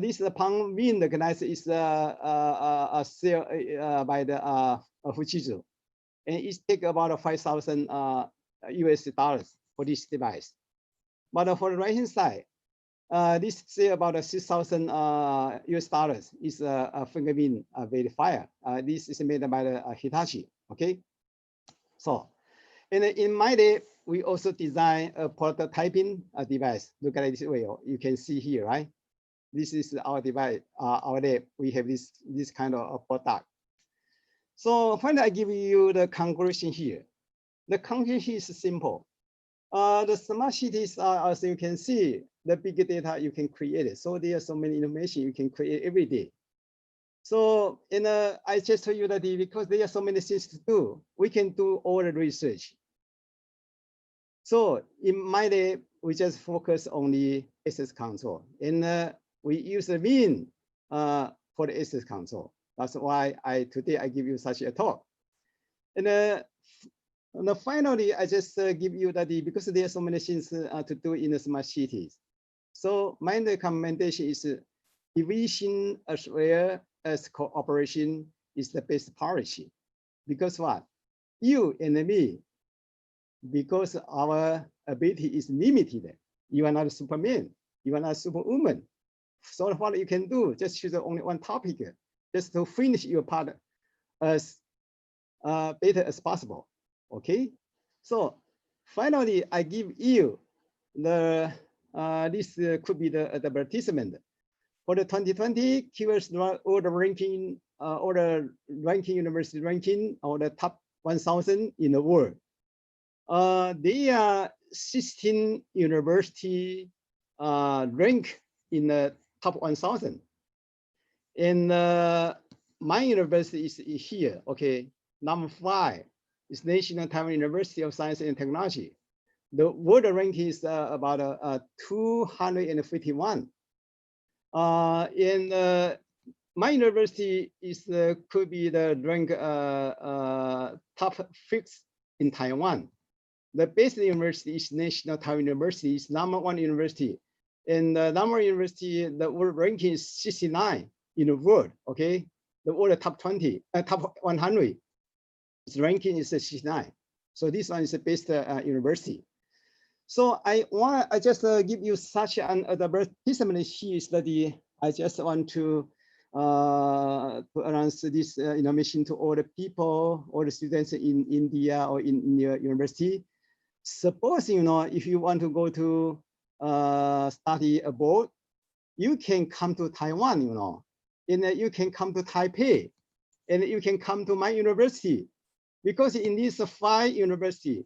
this is the palm bean recognized is a sale by the Fujitsu, and it take about 5,000 US dollars for this device. But for the right-hand side, this say about 6,000 US dollars is a fingerprint verifier. This is made by the Hitachi. Okay, so. And in my day, we also design a prototyping device. Look at it this way. You can see here, right? This is our device. Our day, we have this kind of product. So finally, I give you the conclusion here. The conclusion is simple. The smart cities are, as you can see, the big data you can create it. So there are so many information you can create every day. So I just told you that because there are so many things to do, we can do all the research. So in my day, we just focus on the access control, and we use the mean for the access control. That's why today I give you such a talk. And finally, I just give you that because there are so many things to do in the smart cities. So my recommendation is division as well as cooperation is the best policy. Because what? You and me, because our ability is limited. You are not a Superman. You are not a Superwoman. So what you can do, just choose only one topic, just to finish your part as better as possible. Okay. So finally, I give you the this could be the advertisement for the 2020 keywords order ranking or the ranking university ranking or the top 1,000 in the world. There are 16 university rank in the top 1,000. And my university is here, okay. Number 5 is National Taiwan University of Science and Technology. The world rank is about 251. And my university is could be the rank top 5th in Taiwan. The best university is National Taiwan University, is #1 university. And the number university, the world ranking is 69 in the world, okay? The world top 20, top 100, its ranking is 69. So this one is the best university. So I just give you such an advertisement here study. I just want to announce this information to all the people, all the students in India or in your university. Suppose, if you want to go to study abroad, you can come to Taiwan, and you can come to Taipei, and you can come to my university, because in these 5 universities,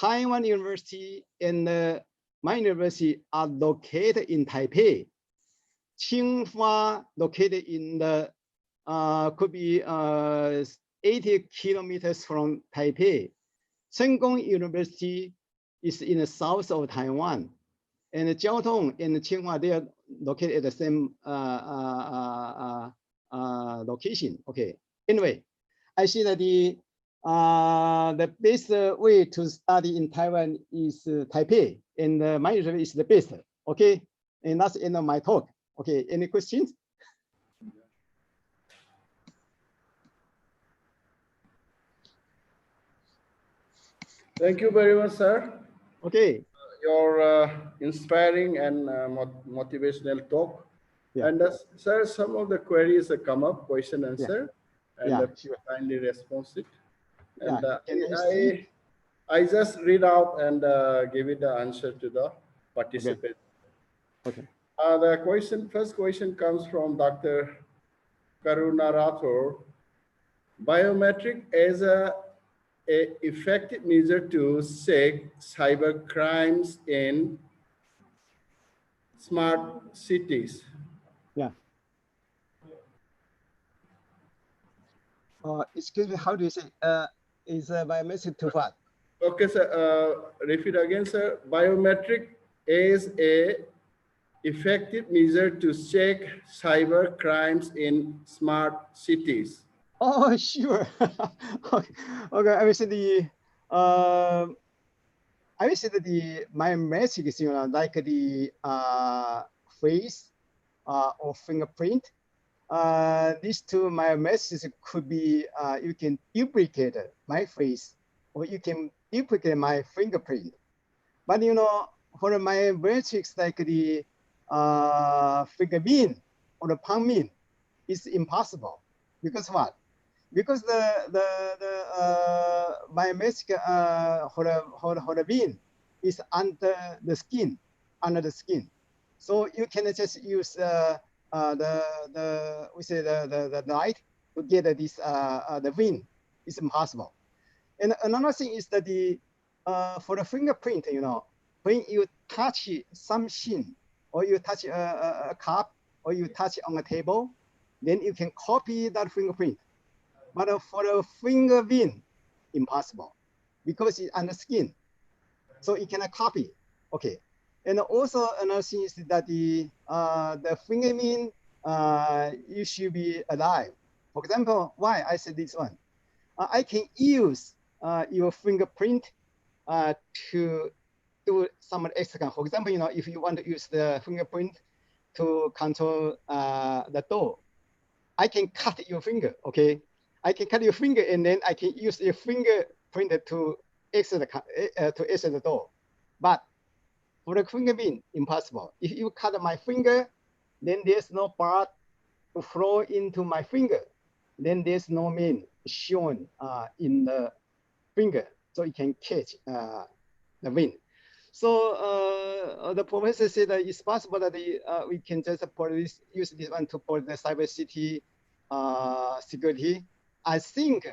Taiwan University and my university are located in Taipei. Tsinghua located in the could be 80 kilometers from Taipei. Chengkong University is in the south of Taiwan, and Jiaotong and Tsinghua, they are located at the same location. Okay. Anyway, I see that the best way to study in Taiwan is Taipei, and my university is the best. Okay, and that's the end of my talk. Okay, any questions? Thank you very much, sir. Okay. Your inspiring and motivational talk. Yeah. And sir, some of the queries that come up, question answer, and sure. kindly respond it. And Yeah. I just read out and give it the answer to the participant. Okay. The first question comes from Dr. Karuna Rathore. Biometric as a effective measure to check cyber crimes in smart cities. Yeah. Excuse me, how do you say? Is biometric to what? Okay, sir. Repeat again, sir. Biometric is a effective measure to check cyber crimes in smart cities. Oh, sure. Okay. I will say the biometrics, like the face or fingerprint. These two biometrics could be you can duplicate my face, or you can duplicate my fingerprint. But for the biometrics like the fingerprint or the palm print, it's impossible. Because what? Because the biometric for the bean is under the skin, So you can just use the light to get this the bean. It's impossible. And another thing is that for the fingerprint, you know, when you touch something, or you touch a cup, or you touch on a table, then you can copy that fingerprint. But for the fingerprint, impossible, because it's on the skin, so you cannot copy. Okay, and also another thing is that the fingerprint you should be alive. For example, why I said this one? I can use your fingerprint to do some extra. For example, you know, if you want to use the fingerprint to control the door, I can cut your finger. Okay, I can cut your finger, and then I can use your fingerprint to exit the door. But for the fingerprint, impossible. If you cut my finger, then there's no blood to flow into my finger. Then there's no mean shown in the finger, so you can catch the wind. So the professor said that it's possible that we can just use this one to put the cyber city security. I think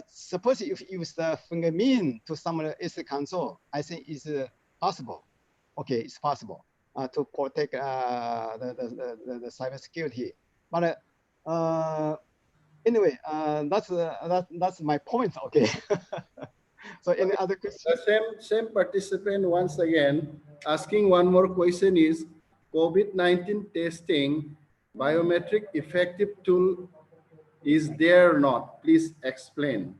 suppose if you use the fingerprint to summon the console, I think it's possible. Okay, it's possible to protect the cyber security. But anyway, that's my point. Okay. So any other questions? The same participant once again asking one more question is COVID-19 testing biometric effective tool is there or not? Please explain.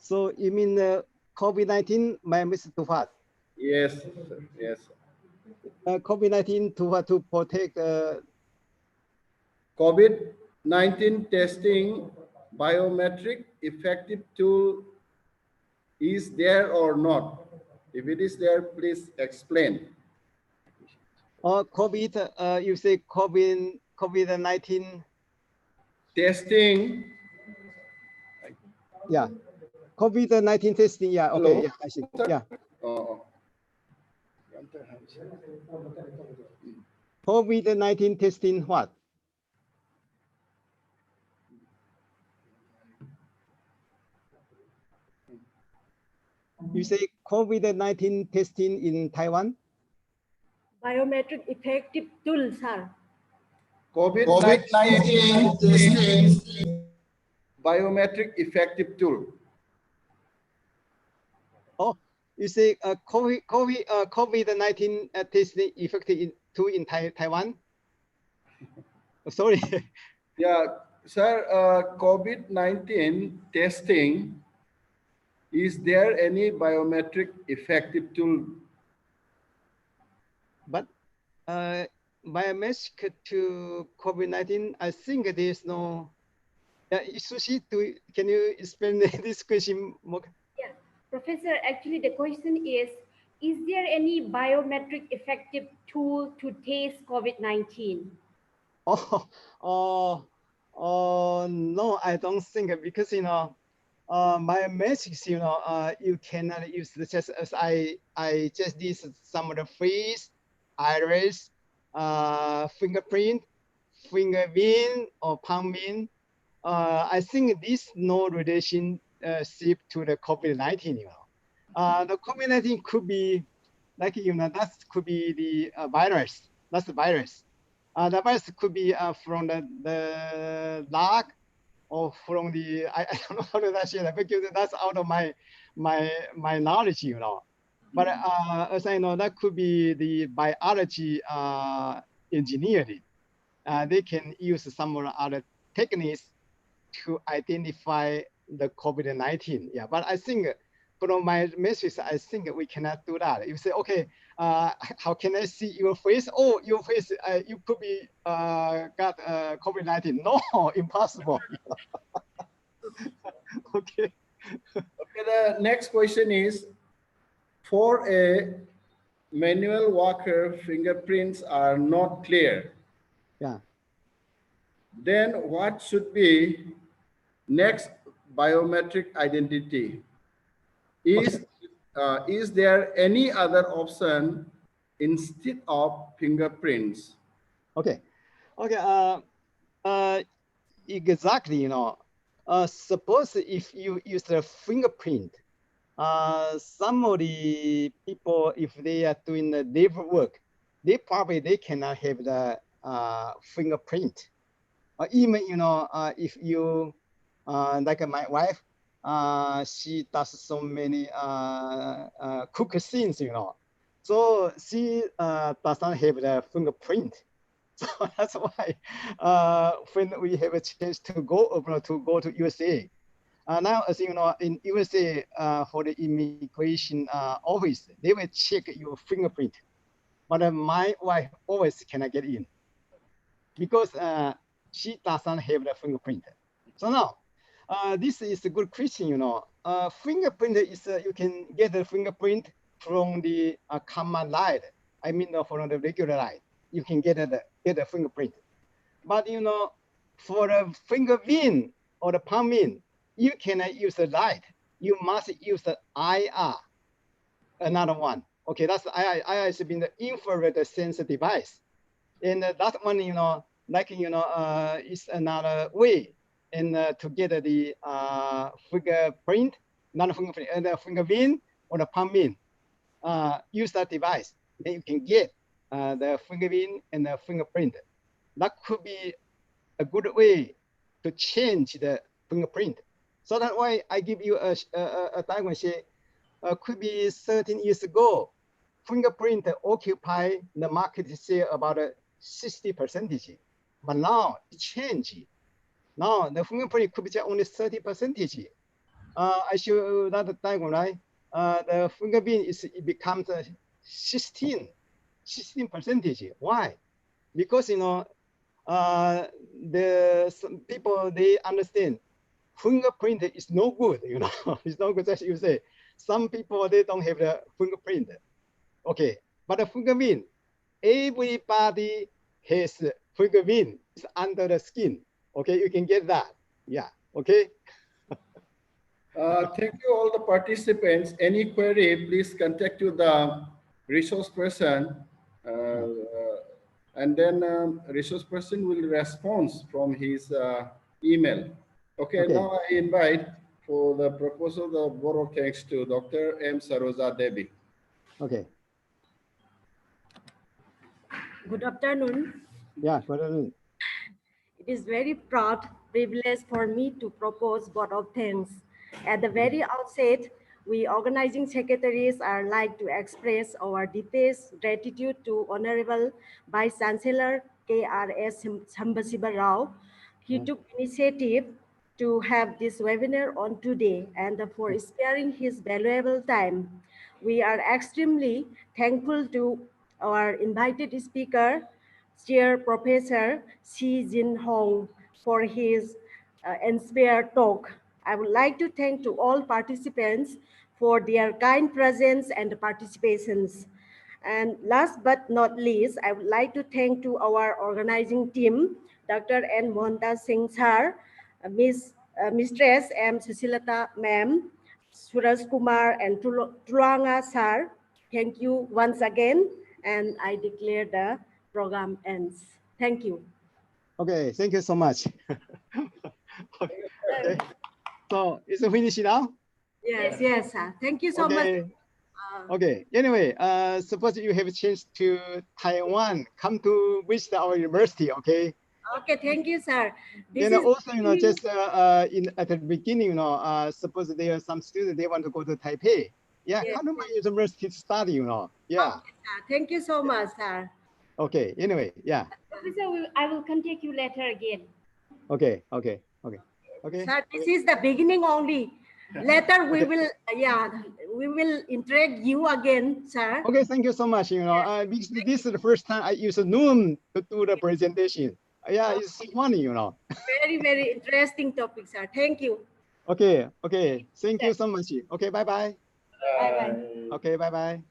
So you mean COVID-19 biometric to what? Yes, sir. Yes. COVID-19 to what? To protect COVID-19 testing biometric effective tool is there or not? If it is there, please explain. COVID, you say COVID-19 testing. Yeah, COVID-19 testing. Yeah, okay. Hello? Yeah, I see. Yeah. Oh. COVID-19 testing what? You say COVID-19 testing in Taiwan? Biometric effective tool, sir. COVID-19 testing biometric effective tool. Oh, you say COVID-19 testing effective tool in Taiwan? Oh, sorry. Yeah, sir, COVID-19 testing, is there any biometric effective tool? But biometric to COVID-19, I think there's no. Sushi, can you explain this question more? Yeah, Professor, actually the question is there any biometric effective tool to test COVID-19? No, I don't think, because, you know, biometrics, you know, you cannot use just as I just did some of the face, iris, fingerprint, fingerprint, or palm print. I think this no relationship to the COVID-19, you know. The COVID-19 could be like, you know, that could be the virus. That's the virus. The virus could be from the lung, or from the, I don't know how to say that, because that's out of my knowledge, you know. But as I know, that could be the biology engineering. They can use some other techniques to identify the COVID-19. Yeah, but I think from my message, I think we cannot do that. You say, okay, how can I see your face? Oh, your face, you could be got COVID-19. No, impossible. Okay. Okay, the next question is, for a manual walker, fingerprints are not clear. Yeah. Then what should be next biometric identity? Is there any other option instead of fingerprints? Okay. Okay. Exactly. You know, suppose if you use the fingerprint, some of the people, if they are doing the labor work, they cannot have the fingerprint. Or even, if you, like my wife, she does so many cook scenes, so she doesn't have the fingerprint. So that's why when we have a chance to go to USA, now, as you know, in USA, for the immigration office, they will check your fingerprint. But my wife always cannot get in because she doesn't have the fingerprint. So now, this is a good question, fingerprint is, you can get the fingerprint from the common light. I mean, from the regular light, you can get a fingerprint. But, for the fingerprint or the palm in, you cannot use the light. You must use the IR, another one. Okay, that's IR has been the infrared sensor device. And that one, is another way and to get the fingerprint, not fingerprint, and the fingerprint or the palm in. Use that device, then you can get the fingerprint and the fingerprint. That could be a good way to change the fingerprint. So that's why I give you a diagram. Say, could be 13 years ago, fingerprint occupy the market share about 60%. But now it changed. Now the fingerprint could be only 30%. I show you that diagram, right? The fingerprint it becomes 16%. Why? Because some people, they understand fingerprint is no good, it's no good, as you say. Some people, they don't have the fingerprint. Okay, but the fingerprint, everybody has fingerprint. It's under the skin. Okay, you can get that. Yeah, okay. Thank you all the participants. Any query, please contact you the resource person, and then resource person will respond from his email. Okay, now I invite for the proposal the board of thanks to Dr. M. Saroja Devi. Okay. Good afternoon. Yeah, good afternoon. It is very proud privilege for me to propose vote of thanks. At the very outset, we organizing secretaries are like to express our deepest gratitude to Honorable Vice Chancellor K.R.S. Sambasiva Rao. He took initiative to have this webinar on today and for sparing his valuable time. We are extremely thankful to our invited speaker, Chair Professor Xi Jin Hong, for his inspired talk. I would like to thank to all participants for their kind presence and participations. And last but not least, I would like to thank to our organizing team, Dr. N. Mohanta Singh Sir, Mistress M. Susilata Ma'am, Suraj Kumar and Tulanga Sir. Thank you once again, and I declare the program ends. Thank you. Okay, thank you so much. Okay. So is it finished now? Yes, yes, sir. Thank you so much. Okay. Anyway, suppose you have a chance to Taiwan, come to visit our university. Okay. Okay, thank you, sir. And also, just at the beginning, suppose there are some students, they want to go to Taipei. Yeah, come to my university to study. Yeah. Okay, thank you so much, sir. Okay. Anyway, yeah. Professor, I will contact you later again. Okay. Sir, this is the beginning only. Later we will, we will interact you again, sir. Okay, thank you so much. Because this is the first time I use Zoom to do the presentation. Yeah, it's funny, Very, very interesting topic, sir. Thank you. Okay. Thank you so much. Okay, bye-bye. Bye-bye. Okay, bye-bye.